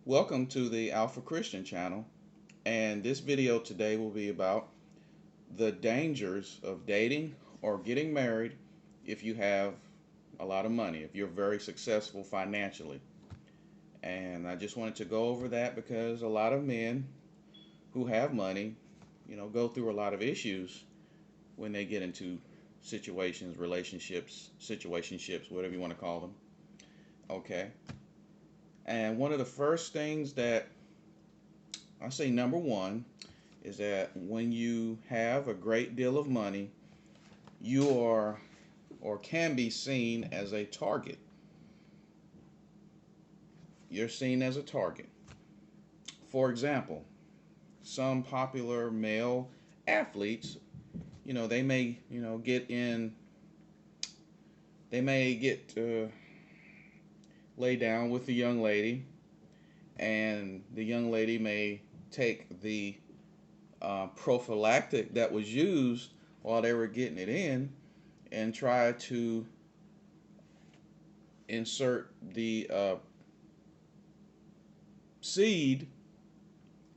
Welcome to the Alpha Christian channel, and this video today will be about the dangers of dating or getting married if you have a lot of money, if you're very successful financially. And I just wanted to go over that because a lot of men who have money, go through a lot of issues when they get into situations, relationships, situationships, whatever you want to call them. Okay. And one of the first things that I say, number one, is that when you have a great deal of money, you are or can be seen as a target. You're seen as a target. For example, some popular male athletes, they may, they may get lay down with the young lady, and the young lady may take the prophylactic that was used while they were getting it in and try to insert the seed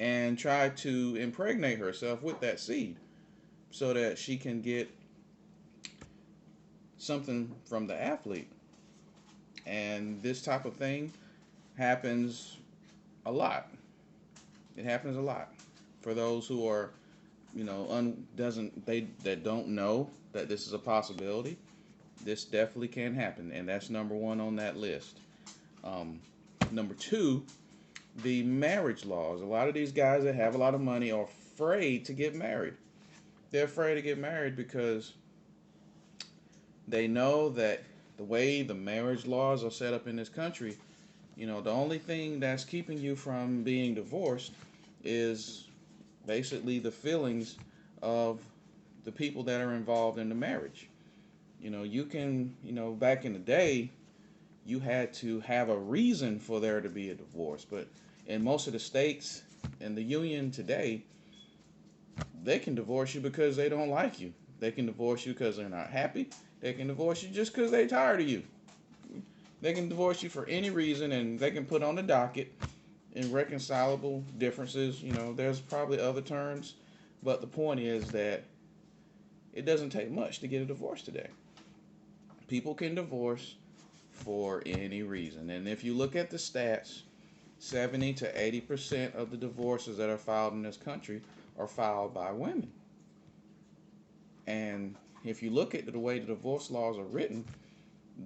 and try to impregnate herself with that seed so that she can get something from the athlete. And this type of thing happens a lot. It happens a lot for those who are, doesn't they that don't know that this is a possibility. This definitely can happen, and that's number one on that list. Um, Number two, the marriage laws. A lot of these guys that have a lot of money are afraid to get married. They're afraid to get married because they know that the way the marriage laws are set up in this country, the only thing that's keeping you from being divorced is basically the feelings of the people that are involved in the marriage. You can, back in the day, you had to have a reason for there to be a divorce. But in most of the states in the union today, they can divorce you because they don't like you. They can divorce you because they're not happy. They can divorce you just because they're tired of you. They can divorce you for any reason, and they can put on the docket irreconcilable differences. There's probably other terms, but the point is that it doesn't take much to get a divorce today. People can divorce for any reason. And if you look at the stats, 70 to 80% of the divorces that are filed in this country are filed by women. And if you look at the way the divorce laws are written,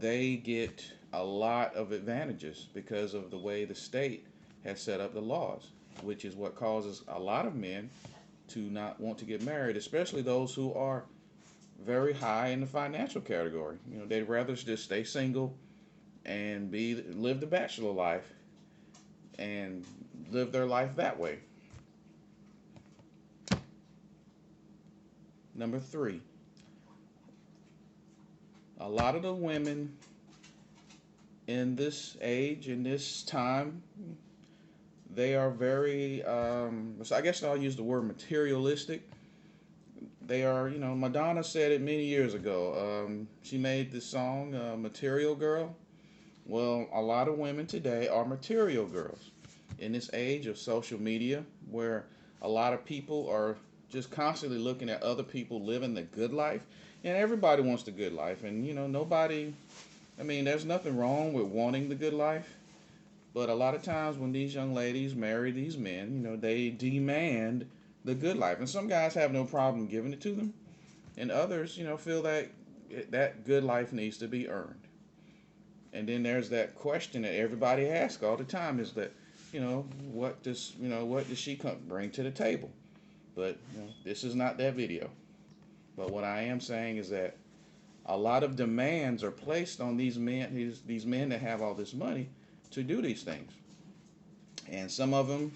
they get a lot of advantages because of the way the state has set up the laws, which is what causes a lot of men to not want to get married, especially those who are very high in the financial category. They'd rather just stay single and live the bachelor life and live their life that way. Number three, a lot of the women in this age, in this time, they are very, so I guess I'll use the word materialistic. They are, Madonna said it many years ago. She made this song, Material Girl. Well, a lot of women today are material girls in this age of social media where a lot of people are just constantly looking at other people living the good life. And everybody wants the good life. And, nobody, there's nothing wrong with wanting the good life. But a lot of times when these young ladies marry these men, they demand the good life. And some guys have no problem giving it to them. And others, feel that that good life needs to be earned. And then there's that question that everybody asks all the time is that, what does she bring to the table? But this is not that video. But what I am saying is that a lot of demands are placed on these men that have all this money to do these things. And some of them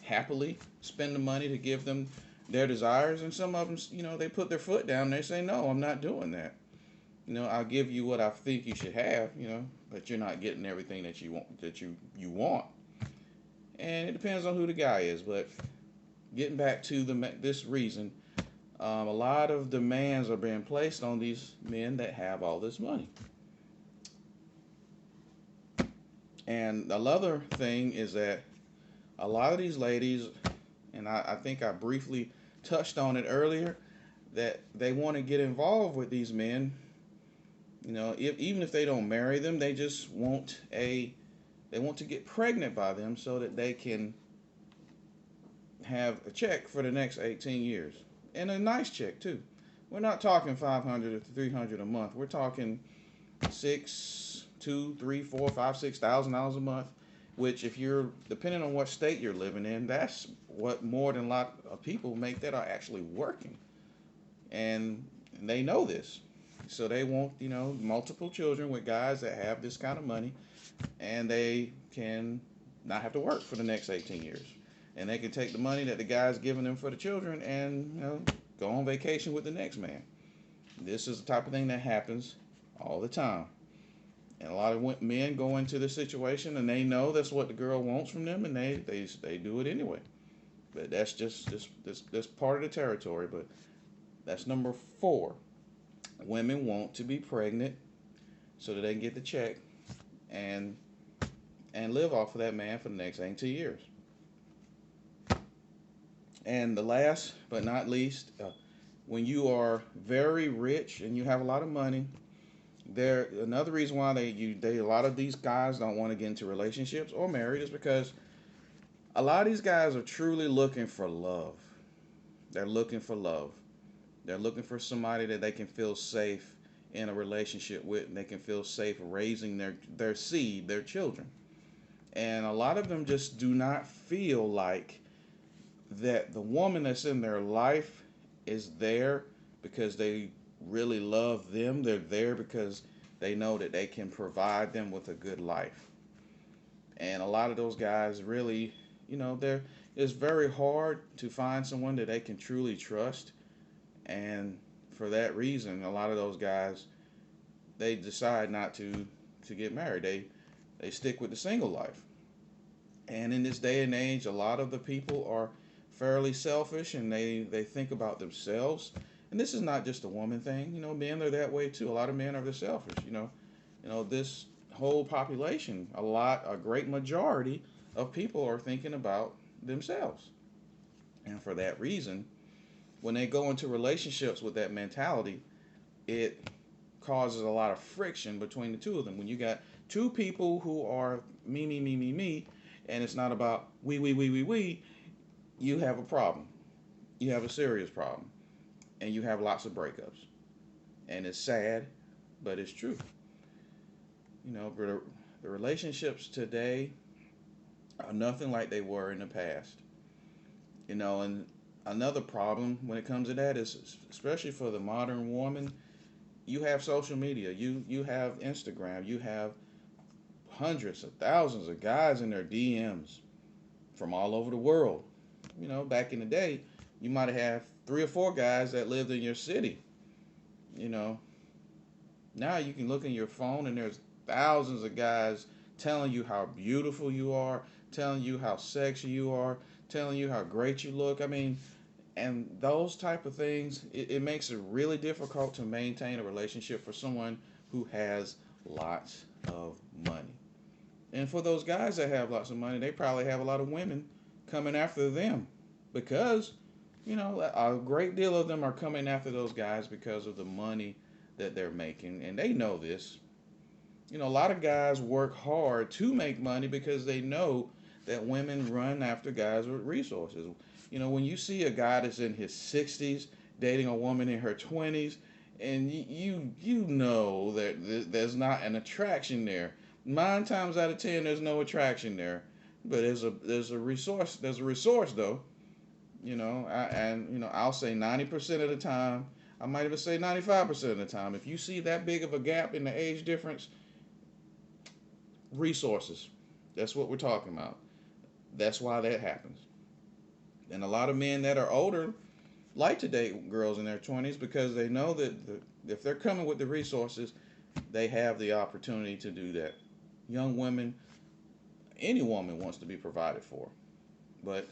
happily spend the money to give them their desires, and some of them, they put their foot down and they say, no, I'm not doing that. I'll give you what I think you should have, but you're not getting everything that you want. And it depends on who the guy is. But getting back to this reason, a lot of demands are being placed on these men that have all this money. And another thing is that A lot of these ladies, and I think I briefly touched on it earlier, that they want to get involved with these men. Even if they don't marry them, they just they want to get pregnant by them so that they can have a check for the next 18 years, and a nice check too. We're not talking 500 or 300 a month. We're talking six, two, three, four, five, $6,000 a month. Which, if you're depending on what state you're living in, that's what more than a lot of people make that are actually working, and they know this. So they want, multiple children with guys that have this kind of money, and they can not have to work for the next 18 years. And they can take the money that the guy's giving them for the children and, go on vacation with the next man. This is the type of thing that happens all the time. And a lot of men go into this situation and they know that's what the girl wants from them, and they do it anyway. But that's just this part of the territory. But that's number 4. Women want to be pregnant so that they can get the check and live off of that man for the next 18 years. And the last but not least, when you are very rich and you have a lot of money, another reason why a lot of these guys don't want to get into relationships or married is because a lot of these guys are truly looking for love. They're looking for love. They're looking for somebody that they can feel safe in a relationship with, and they can feel safe raising their seed, their children. And a lot of them just do not feel like that the woman that's in their life is there because they really love them. They're there because they know that they can provide them with a good life. And a lot of those guys really, it's very hard to find someone that they can truly trust. And for that reason, a lot of those guys, they decide not to get married. They stick with the single life. And in this day and age, a lot of the people are fairly selfish, and they think about themselves. And this is not just a woman thing. Men are that way too. A lot of men are selfish. This whole population, a great majority of people are thinking about themselves. And for that reason, when they go into relationships with that mentality, it causes a lot of friction between the two of them. When you got two people who are me, me, me, me, me, and it's not about we, you have a problem. You have a serious problem. And you have lots of breakups. And it's sad, but it's true. The relationships today are nothing like they were in the past. And another problem when it comes to that is, especially for the modern woman, you have social media. You have Instagram. You have hundreds of thousands of guys in their DMs from all over the world. Back in the day, you might have had 3 or 4 guys that lived in your city. Now you can look in your phone and there's thousands of guys telling you how beautiful you are, telling you how sexy you are, telling you how great you look. And those type of things, it makes it really difficult to maintain a relationship for someone who has lots of money. And for those guys that have lots of money, they probably have a lot of women coming after them because, a great deal of them are coming after those guys because of the money that they're making. And they know this. A lot of guys work hard to make money because they know that women run after guys with resources. When you see a guy that's in his 60s dating a woman in her 20s, and you know that there's not an attraction there. 9 times out of 10, there's no attraction there, but there's a resource. There's a resource though. I'll say 90% of the time. I might even say 95% of the time. If you see that big of a gap in the age difference, resources. That's what we're talking about. That's why that happens. And a lot of men that are older like to date girls in their 20s because they know that if they're coming with the resources, they have the opportunity to do that. Young women, any woman wants to be provided for. But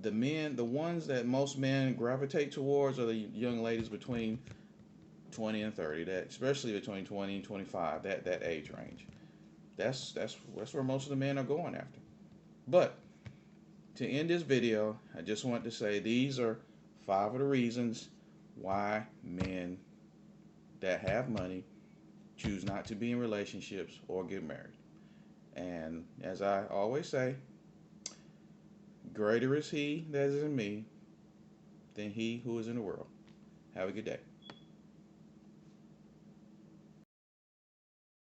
the ones that most men gravitate towards are the young ladies between 20 and 30, especially between 20 and 25, that age range. That's where most of the men are going after. But to end this video, I just want to say these are 5 of the reasons why men that have money choose not to be in relationships or get married. And as I always say, greater is he that is in me than he who is in the world. Have a good day.